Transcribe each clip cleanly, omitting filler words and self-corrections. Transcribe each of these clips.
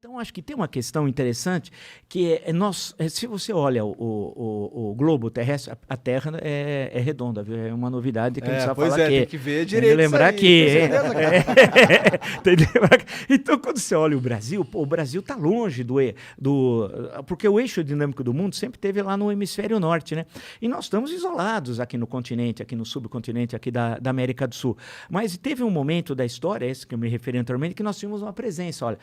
Então, acho que tem uma questão interessante que se você olha o globo terrestre, a Terra é redonda, viu? É uma novidade que a gente precisa falar aqui. Tem que ver direito. Lembrar que... Então, quando você olha o Brasil está longe porque o eixo dinâmico do mundo sempre esteve lá no hemisfério norte, né? E nós estamos isolados aqui no continente, aqui no subcontinente, aqui da América do Sul. Mas teve um momento da história, esse que eu me referi anteriormente, que nós tínhamos uma presença, olha...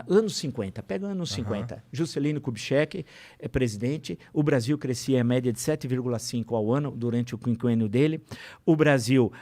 anos 50, pega anos 50, Juscelino Kubitschek é presidente, o Brasil crescia em média de 7,5 ao ano durante o quinquênio dele, o Brasil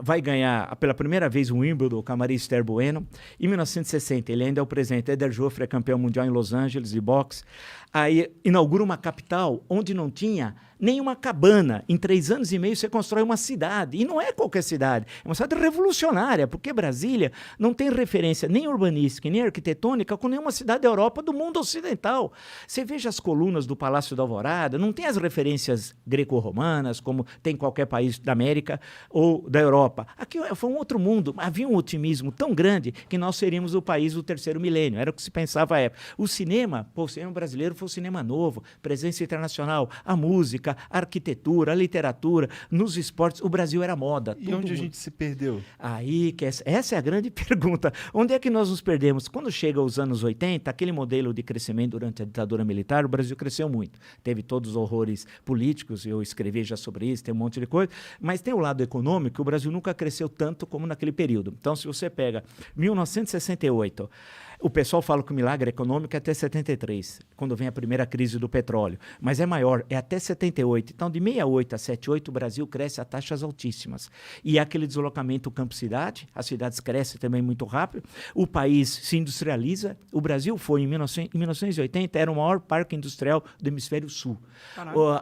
vai ganhar pela primeira vez o Wimbledon com a Maria Esther Bueno, em 1960 ele ainda é o presidente, Éder Joffre é campeão mundial em Los Angeles de boxe, aí inaugura uma capital onde não tinha nenhuma cabana. Em 3 anos e meio você constrói uma cidade. E não é qualquer cidade. É uma cidade revolucionária, porque Brasília não tem referência nem urbanística, nem arquitetônica com nenhuma cidade da Europa do mundo ocidental. Você veja as colunas do Palácio da Alvorada, não tem as referências greco-romanas, como tem qualquer país da América ou da Europa. Aqui foi um outro mundo. Havia um otimismo tão grande que nós seríamos o país do terceiro milênio. Era o que se pensava à época. O cinema brasileiro foi o cinema novo, presença internacional, a música, a arquitetura, a literatura, nos esportes, o Brasil era moda. E onde a gente se perdeu? Aí, essa é a grande pergunta. Onde é que nós nos perdemos? Quando chega os anos 80, aquele modelo de crescimento durante a ditadura militar, o Brasil cresceu muito. Teve todos os horrores políticos, eu escrevi já sobre isso, tem um monte de coisa, mas tem o lado econômico, o Brasil nunca cresceu tanto como naquele período. Então, se você pega 1968, o pessoal fala que o milagre econômico é até 73, quando vem a primeira crise do petróleo. Mas é maior, é até 78. Então, de 68 a 78, o Brasil cresce a taxas altíssimas. E é aquele deslocamento campo-cidade, as cidades crescem também muito rápido, o país se industrializa. O Brasil foi, em 1980, era o maior parque industrial do hemisfério sul.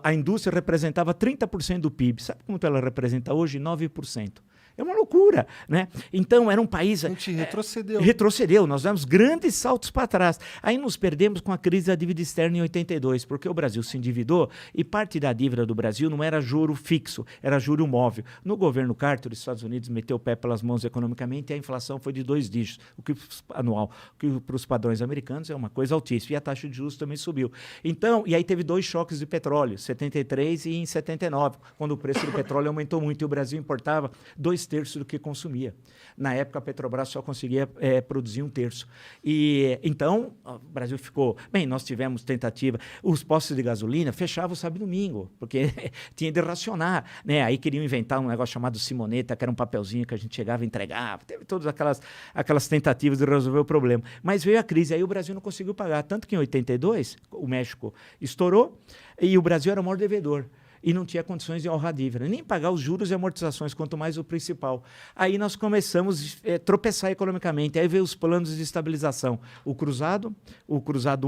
A indústria representava 30% do PIB. Sabe quanto ela representa hoje? 9%. É uma loucura, né? Então, era um país... A gente retrocedeu. Retrocedeu, nós demos grandes saltos para trás. Aí nos perdemos com a crise da dívida externa em 82, porque o Brasil se endividou e parte da dívida do Brasil não era juro fixo, era juro móvel. No governo Carter, os Estados Unidos meteu o pé pelas mãos economicamente e a inflação foi de 2 dígitos, o que anual, o que para os padrões americanos é uma coisa altíssima. E a taxa de juros também subiu. Então, e aí teve 2 choques de petróleo, 73 e em 79, quando o preço do petróleo aumentou muito e o Brasil importava 2/3 do que consumia. Na época, a Petrobras só conseguia produzir 1/3. E então, o Brasil ficou... Bem, nós tivemos tentativa. Os postos de gasolina fechavam sábado e domingo, porque tinha de racionar, né? Aí queriam inventar um negócio chamado Simoneta, que era um papelzinho que a gente chegava e entregava. Teve todas aquelas tentativas de resolver o problema. Mas veio a crise, aí o Brasil não conseguiu pagar. Tanto que em 82, o México estourou e o Brasil era o maior devedor. E não tinha condições de honrar a dívida, nem pagar os juros e amortizações, quanto mais o principal. Aí nós começamos a tropeçar economicamente, aí veio os planos de estabilização, o Cruzado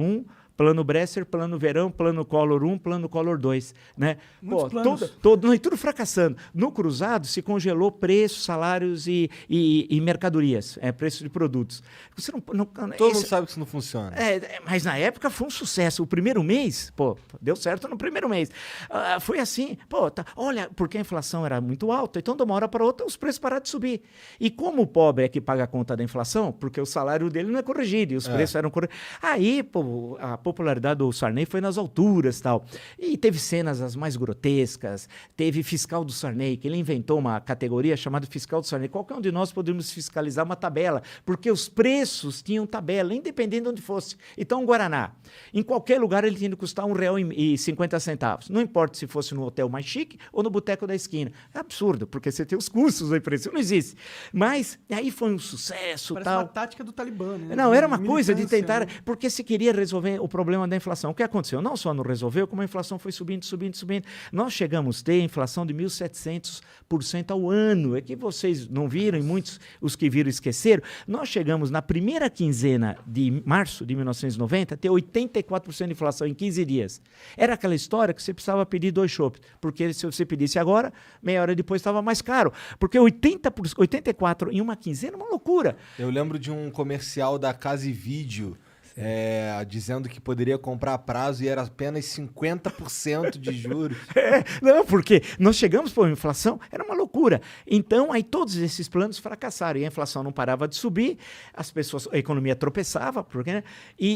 1, Plano Bresser, Plano Verão, Plano Collor 1, Plano Collor 2. Né? Muitos planos. Tudo fracassando. No Cruzado se congelou preços, salários e mercadorias, preços de produtos. Todo mundo sabe que isso não funciona. Mas na época foi um sucesso. O primeiro mês, deu certo no primeiro mês. Foi assim, olha, porque a inflação era muito alta, então de uma hora para outra os preços pararam de subir. E como o pobre é que paga a conta da inflação, porque o salário dele não é corrigido, e os preços eram corrigidos. Aí, a popularidade do Sarney foi nas alturas e tal. E teve cenas as mais grotescas, teve fiscal do Sarney, que ele inventou uma categoria chamada fiscal do Sarney. Qualquer um de nós podemos fiscalizar uma tabela, porque os preços tinham tabela, independente de onde fosse. Então, um Guaraná, em qualquer lugar ele tinha que custar R$1,50. Não importa se fosse no hotel mais chique ou no boteco da esquina. É absurdo, porque você tem os custos da empresa, isso não existe. Mas aí foi um sucesso. Parece uma tática do Talibã, né? Não, era uma coisa de tentar, porque se queria resolver o problema da inflação. O que aconteceu? Não só não resolveu, como a inflação foi subindo. Nós chegamos a ter inflação de 1.700% ao ano. É que vocês não viram e muitos, os que viram, esqueceram. Nós chegamos na primeira quinzena de março de 1990 a ter 84% de inflação em 15 dias. Era aquela história que você precisava pedir 2 chopps, porque se você pedisse agora, meia hora depois estava mais caro. Porque 84% em uma quinzena é uma loucura. Eu lembro de um comercial da Casa e Vídeo, dizendo que poderia comprar a prazo e era apenas 50% de juros. Não, porque nós chegamos para a inflação, era uma loucura. Então, aí todos esses planos fracassaram e a inflação não parava de subir, a economia tropeçava, né?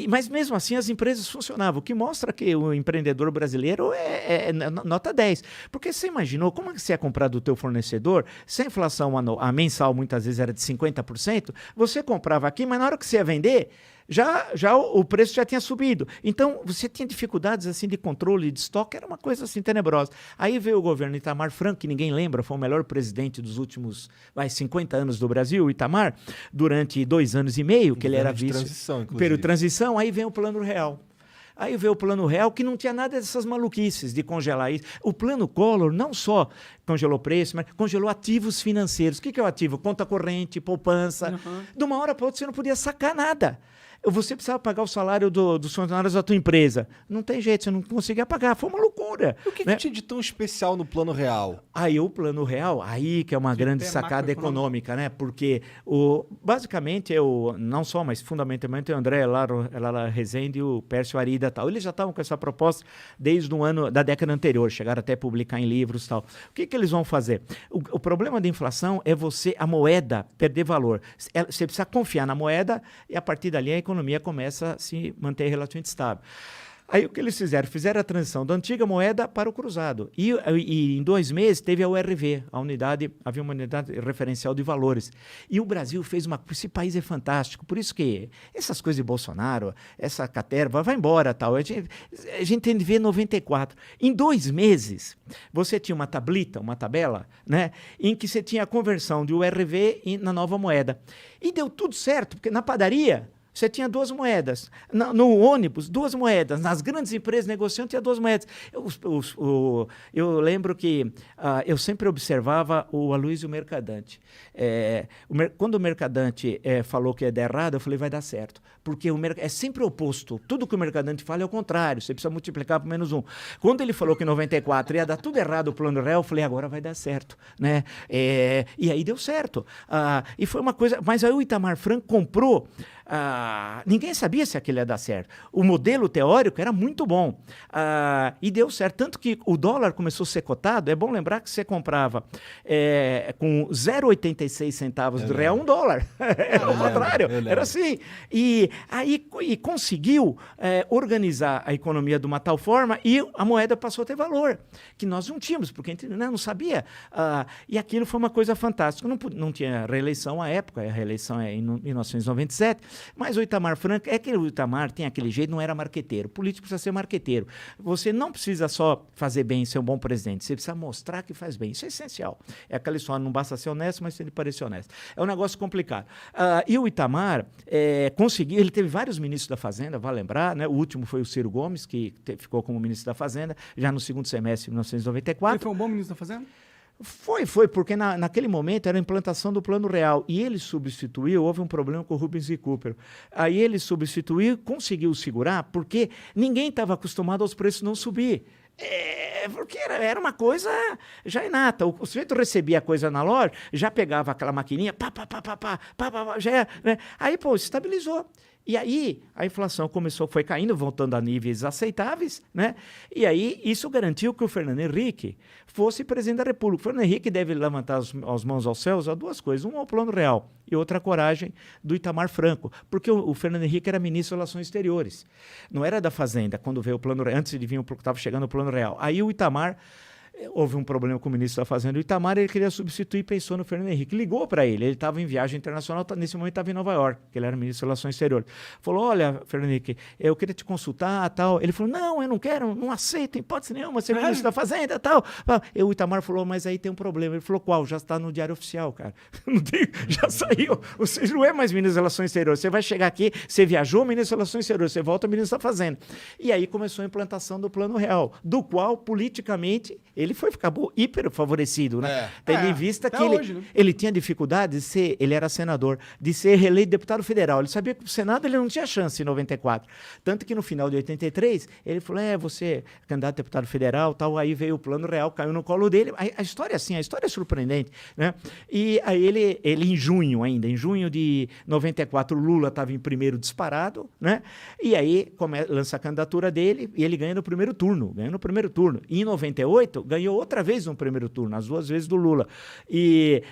Mas mesmo assim as empresas funcionavam, o que mostra que o empreendedor brasileiro é nota 10. Porque você imaginou como é que você ia comprar do teu fornecedor, se a inflação a mensal muitas vezes era de 50%, você comprava aqui, mas na hora que você ia vender, já o preço já tinha subido. Então, você tinha dificuldades assim de controle de estoque, era uma coisa assim tenebrosa. Aí veio o governo Itamar Franco, que ninguém lembra, foi o melhor presidente dos últimos 50 anos do Brasil, o Itamar, durante 2 anos e meio, que ele era vice. Transição, inclusive. Período de transição, aí vem o Plano Real. Aí veio o Plano Real, que não tinha nada dessas maluquices de congelar isso. O Plano Collor não só congelou preço, mas congelou ativos financeiros. O que é o ativo? Conta corrente, poupança. Uhum. De uma hora para outra você não podia sacar nada. Você precisava pagar o salário dos funcionários da tua empresa. Não tem jeito, você não conseguia pagar. Foi uma loucura. E o que tinha de tão especial no Plano Real? Aí o Plano Real, aí que é uma grande sacada econômica, né? Porque basicamente não só, mas fundamentalmente o André Lara Rezende e o Pércio Arida e tal. Eles já estavam com essa proposta desde o ano da década anterior, chegaram até a publicar em livros e tal. O que eles vão fazer? O problema da inflação é a moeda perder valor. Você precisa confiar na moeda e a partir dali a economia começa a se manter relativamente estável. Aí o que eles fizeram? Fizeram a transição da antiga moeda para o cruzado. E em 2 meses teve a URV, havia uma unidade referencial de valores. E o Brasil fez esse país é fantástico, por isso que essas coisas de Bolsonaro, essa caterva, vai embora, tal. A gente tem de ver 94. Em 2 meses, você tinha uma tabela, né, em que você tinha a conversão de URV na nova moeda. E deu tudo certo, porque na padaria você tinha 2 moedas. No ônibus, 2 moedas. Nas grandes empresas negociando, tinha 2 moedas. Eu lembro que eu sempre observava o Aloysio Mercadante. Quando o Mercadante falou que ia dar errado, eu falei, vai dar certo. Porque é sempre o oposto. Tudo que o Mercadante fala é o contrário. Você precisa multiplicar por -1. Quando ele falou que em 94 ia dar tudo errado o Plano Real, eu falei, agora vai dar certo. Né? E aí deu certo. E foi uma coisa... Mas aí o Itamar Franco comprou... ninguém sabia se aquilo ia dar certo. O modelo teórico era muito bom. E deu certo. Tanto que o dólar começou a ser cotado. É bom lembrar que você comprava com 0,86 centavos de real $1. Era o contrário. Era assim. E conseguiu organizar a economia de uma tal forma e a moeda passou a ter valor, que nós não tínhamos, porque a gente não sabia. E aquilo foi uma coisa fantástica. Não tinha reeleição à época, a reeleição é em 1997, mas o Itamar Franco, que o Itamar tem aquele jeito, não era marqueteiro. O político precisa ser marqueteiro. Você não precisa só fazer bem e ser um bom presidente, você precisa mostrar que faz bem. Isso é essencial. É aquela história, não basta ser honesto, mas ele parecer honesto. É um negócio complicado. E o Itamar conseguiu, ele teve vários ministros da Fazenda, vale lembrar, né? O último foi o Ciro Gomes, que ficou como ministro da Fazenda, já no segundo semestre de 1994. Ele foi um bom ministro da Fazenda? Foi, porque naquele momento era a implantação do Plano Real e ele substituiu, houve um problema com o Rubens e Cooper. Aí ele substituiu, conseguiu segurar, porque ninguém estava acostumado aos preços não subir. Porque era uma coisa já inata. O sujeito recebia a coisa na loja, já pegava aquela maquininha, já né? Aí, estabilizou. E aí a inflação foi caindo, voltando a níveis aceitáveis, né? E aí isso garantiu que o Fernando Henrique fosse presidente da República. O Fernando Henrique deve levantar as mãos aos céus a 2 coisas. Um ao Plano Real e outra a coragem do Itamar Franco. Porque o Fernando Henrique era ministro das Relações Exteriores. Não era da Fazenda, quando veio o Plano Real, antes de vir, estava chegando o Plano Real. Aí o Itamar... Houve um problema com o ministro da Fazenda, o Itamar, ele queria substituir e pensou no Fernando Henrique. Ligou para ele estava em viagem internacional, nesse momento estava em Nova York, que ele era ministro das Relações Exteriores. Falou, olha, Fernando Henrique, eu queria te consultar, tal. Ele falou, não, eu não quero, não aceito, em hipótese nenhuma, ser ministro da Fazenda, tal. E o Itamar falou, mas aí tem um problema. Ele falou, qual? Já está no Diário Oficial, cara. Já saiu. Você não é mais ministro das Relações Exteriores. Você vai chegar aqui, você viajou, ministro das Relações Exteriores, você volta ministro da Fazenda. E aí começou a implantação do Plano Real, do qual, politicamente, ele acabou hiper favorecido, né? Tendo em vista que hoje, né? ele tinha dificuldade de ser, ele era senador, de ser reeleito deputado federal. Ele sabia que o Senado ele não tinha chance em 94. Tanto que no final de 83, ele falou, você é candidato a deputado federal, tal, aí veio o Plano Real, caiu no colo dele. A história é assim, a história é surpreendente, né? E aí ele em junho de 94, o Lula estava em primeiro disparado, né? E aí lança a candidatura dele e ele ganha no primeiro turno. E em 98, ganhou outra vez no primeiro turno, as 2 vezes do Lula.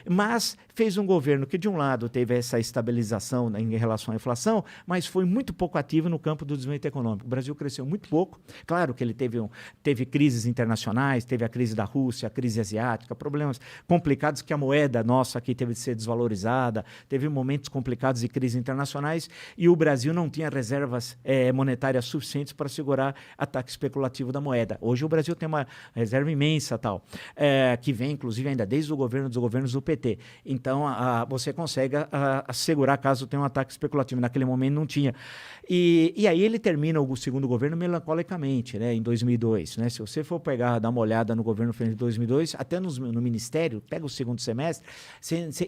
Mas fez um governo que, de um lado, teve essa estabilização em relação à inflação, mas foi muito pouco ativo no campo do desenvolvimento econômico. O Brasil cresceu muito pouco. Claro que ele teve crises internacionais, teve a crise da Rússia, a crise asiática, problemas complicados que a moeda nossa aqui teve de ser desvalorizada, teve momentos complicados de crises internacionais e o Brasil não tinha reservas monetárias suficientes para segurar ataque especulativo da moeda. Hoje o Brasil tem uma reserva imensa, que vem, inclusive, ainda desde os governos do PT. Então, você consegue assegurar caso tenha um ataque especulativo. Naquele momento não tinha. E aí ele termina o segundo governo melancolicamente, né, em 2002. Né? Se você for dar uma olhada no governo de 2002, até no Ministério, pega o segundo semestre,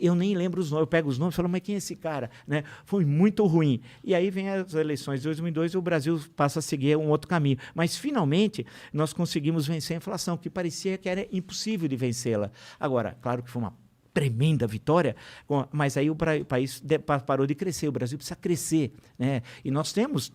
eu nem lembro os nomes, eu pego os nomes e falo, mas quem é esse cara? Né? Foi muito ruim. E aí vem as eleições de 2002 e o Brasil passa a seguir um outro caminho. Mas, finalmente, nós conseguimos vencer a inflação, que parecia que era impossível de vencê-la. Agora, claro que foi uma tremenda vitória, mas aí o país parou de crescer, o Brasil precisa crescer, né? E nós temos